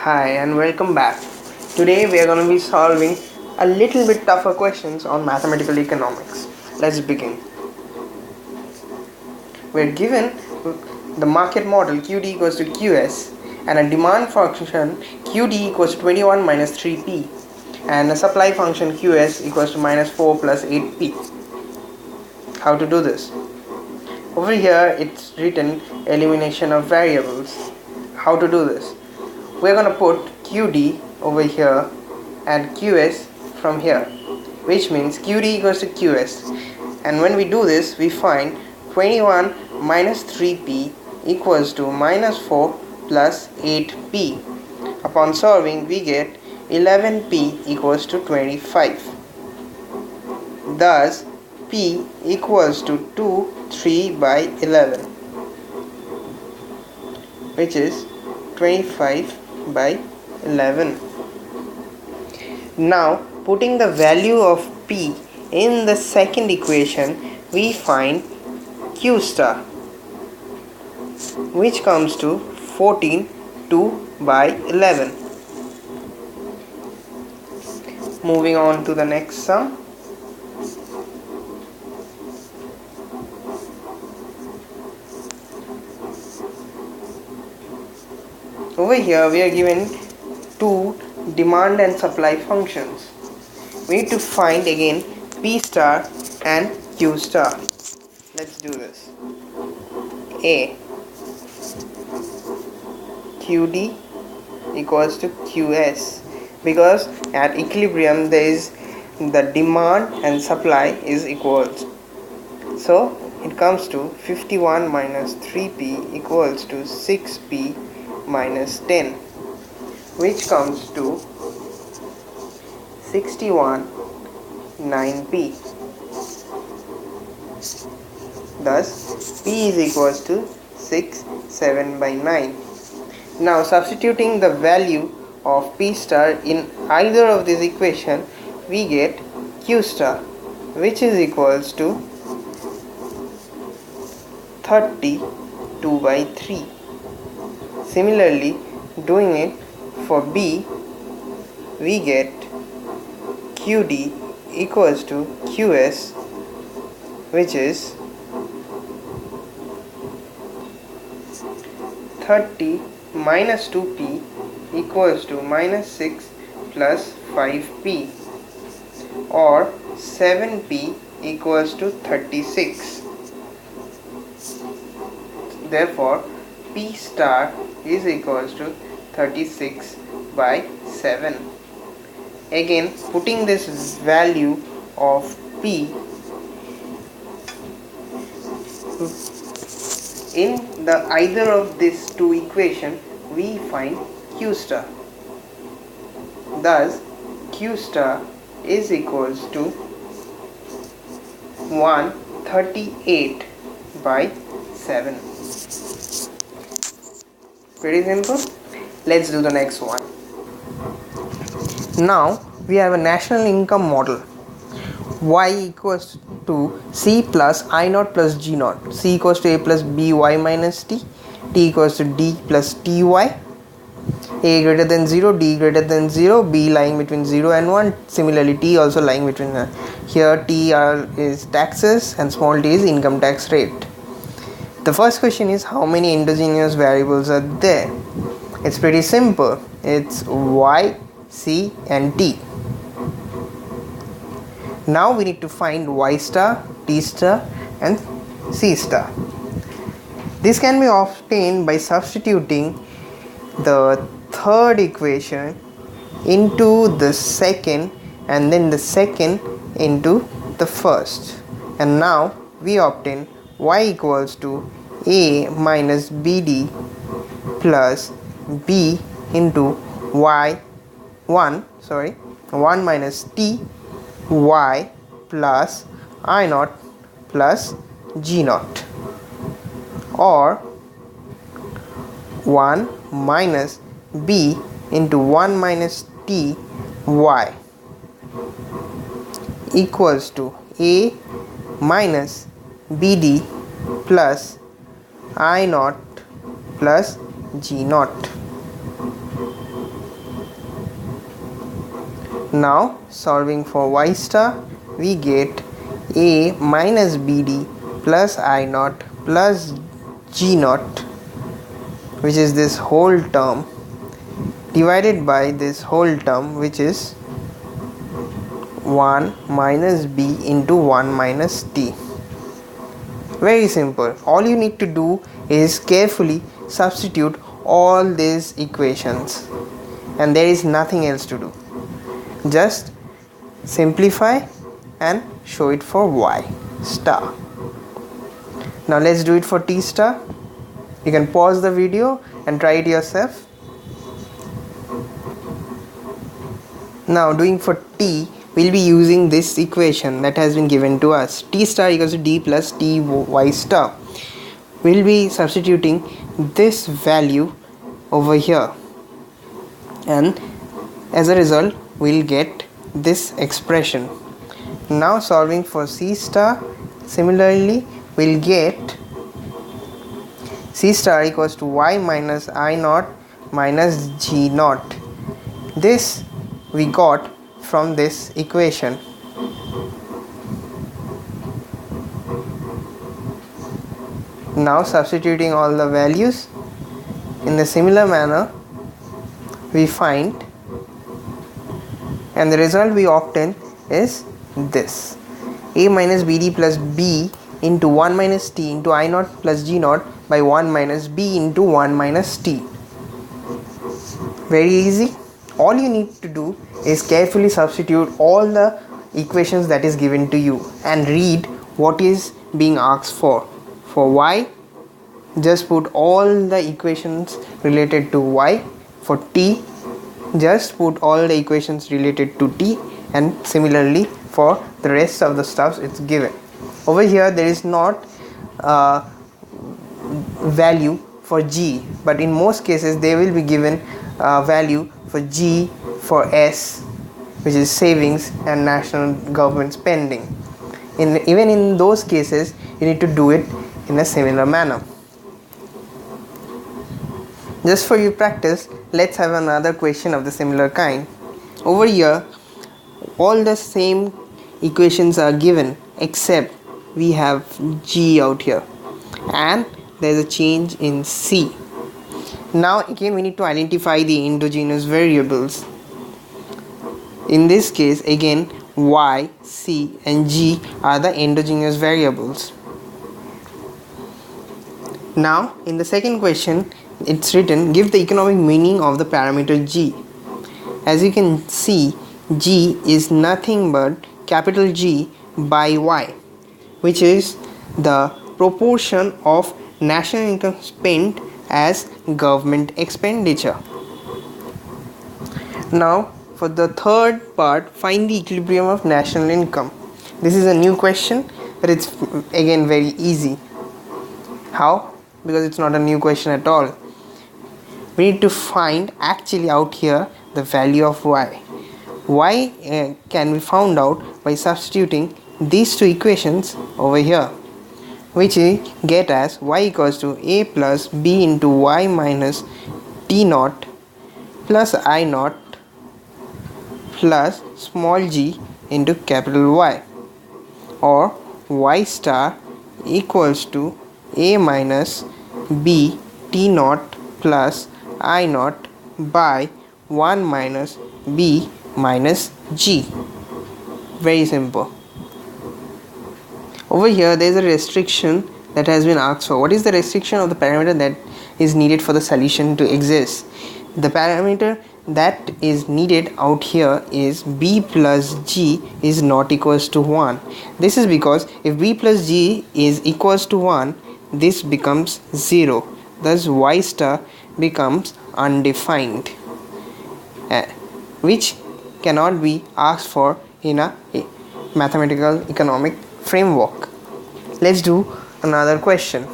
Hi and welcome back. Today we are going to be solving a little bit tougher questions on mathematical economics. Let's begin. We're given the market model QD equals to QS and a demand function QD equals to 21 minus 3P and a supply function QS equals to minus 4 plus 8P. How to do this? Over here it's written elimination of variables. How to do this? We're going to put QD over here and QS from here, which means QD equals to QS, and when we do this we find 21 minus 3P equals to minus 4 plus 8P. Upon solving we get 11P equals to 25. Thus P equals to 3 by 11, which is 25 by 11. Now putting the value of P in the second equation, we find Q star, which comes to 14 2 by 11. Moving on to the next sum. Over here we are given two demand and supply functions. We need to find again P star and Q star. Let's do this. A QD equals to QS, because at equilibrium there is the demand and supply is equals. So it comes to 51 minus 3P equals to 6P minus 10, which comes to 61 9P. Thus P is equals to 6 7 by 9. Now substituting the value of P star in either of this equation, we get Q star, which is equals to 32 by 3. Similarly, doing it for B, we get QD equals to QS, which is 30 minus 2P equals to minus 6 plus 5P, or 7P equals to 36. Therefore, P star is equals to 36 by 7. Again, putting this value of P in the either of these two equations, we find Q star. Thus Q star is equals to 138 by 7. Pretty simple. Let's do the next one. Now we have a national income model. Y equals to C plus I naught plus G naught. C equals to A plus B Y minus T. T equals to D plus T Y. A greater than 0, D greater than 0, B lying between 0 and 1. Similarly, T also lying between here T is taxes and small t is income tax rate. The first question is how many endogenous variables are there? It's pretty simple. It's Y, C and T. Now we need to find Y star, T star and C star. This can be obtained by substituting the third equation into the second and then the second into the first. And now we obtain Y equals to A minus BD plus B into 1 minus T Y plus I naught plus G naught, or 1 minus B into 1 minus T Y equals to A minus BD plus I naught plus G naught. Now solving for y star, we get a minus bd plus I naught plus g naught, which is this whole term, divided by this whole term, which is 1 minus b into 1 minus t. Very simple. All you need to do is carefully substitute all these equations, and there is nothing else to do. Just simplify and show it for y star. Now let's do it for t star. You can pause the video and try it yourself. Now doing for t, we'll be using this equation that has been given to us. T star equals to d plus t y star. We'll be substituting this value over here, and as a result we'll get this expression. Now solving for c star, similarly we'll get c star equals to y minus I naught minus g naught. This we got from this equation. Now substituting all the values in the similar manner, we find, and the result we obtain is this: a minus bd plus b into 1 minus t into I naught plus g naught by 1 minus b into 1 minus t. Very easy. All you need to do is carefully substitute all the equations that is given to you and read what is being asked for. For y, just put all the equations related to y. For t, just put all the equations related to t, and similarly for the rest of the stuff it's given. Over here there is not value for g, but in most cases they will be given value for g, for s, which is savings and national government spending. Even in those cases you need to do it in a similar manner. Just for you practice, let's have another question of the similar kind. Over here all the same equations are given, except we have g out here and there is a change in c. Now again we need to identify the endogenous variables. In this case again y, c and g are the endogenous variables. Now in the second question it's written, give the economic meaning of the parameter g. As you can see, g is nothing but capital G by y, which is the proportion of national income spent as government expenditure. Now for the third part, find the equilibrium of national income. This is a new question, but it's again very easy. How? Because it's not a new question at all. We need to find actually out here the value of y. Y can be found out by substituting these two equations over here, which we get as y equals to a plus b into y minus t naught plus I naught plus small g into capital Y, or y star equals to a minus b t naught plus I naught by 1 minus b minus g. Very simple. Over here there is a restriction that has been asked for. What is the restriction of the parameter that is needed for the solution to exist? The parameter that is needed out here is b plus g is not equals to 1. This is because if b plus g is equals to 1, this becomes 0. Thus y star becomes undefined, which cannot be asked for in a mathematical economic framework. Let's do another question.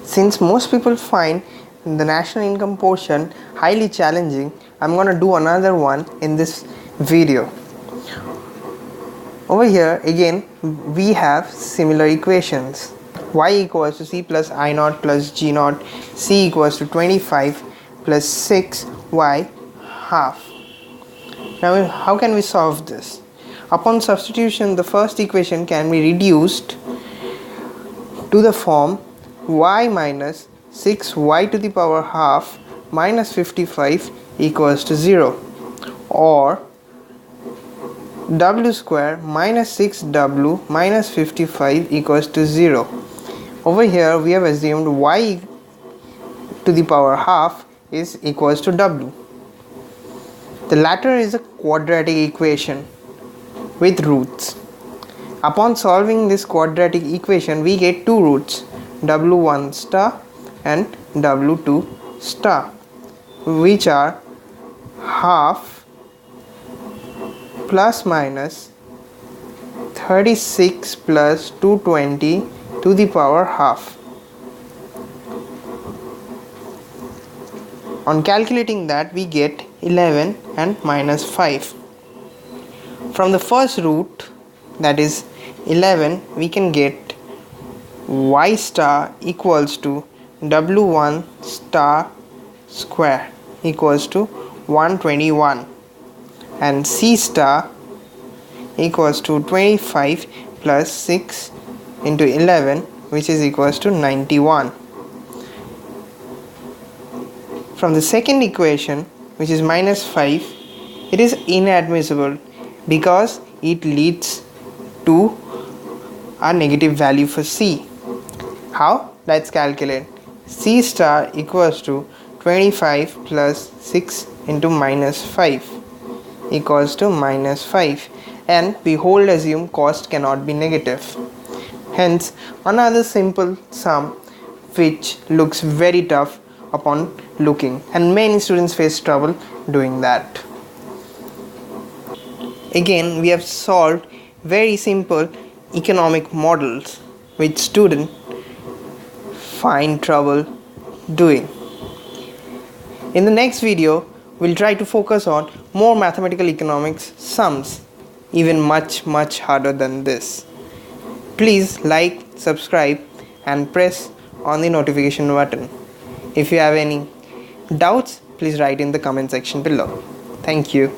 Since most people find the national income portion highly challenging, I'm gonna do another one in this video. Over here again we have similar equations. Y equals to c plus I naught plus g naught, c equals to 25 plus 6 y half. Now how can we solve this? Upon substitution, the first equation can be reduced to the form y minus 6y to the power half minus 55 equals to 0, or w square minus 6w minus 55 equals to 0. Over here we have assumed y to the power half is equals to w. The latter is a quadratic equation with roots. Upon solving this quadratic equation, we get two roots, w1 star and w2 star, which are half plus minus 36 plus 220 to the power half. On calculating that, we get 11 and minus 5. From the first root, that is 11, we can get y star equals to w1 star square equals to 121, and c star equals to 25 plus 6 into 11, which is equals to 91. From the second equation, which is minus 5, it is inadmissible because it leads to a negative value for c. How? Let's calculate. C star equals to 25 plus 6 into minus 5 equals to minus 5, and we hold assume cost cannot be negative. Hence, another simple sum which looks very tough upon looking, and many students face trouble doing that. Again, we have solved very simple economic models which students find trouble doing. In the next video, we'll try to focus on more mathematical economics sums, even much harder than this. Please like, subscribe and press on the notification button. If you have any doubts, please write in the comment section below. Thank you.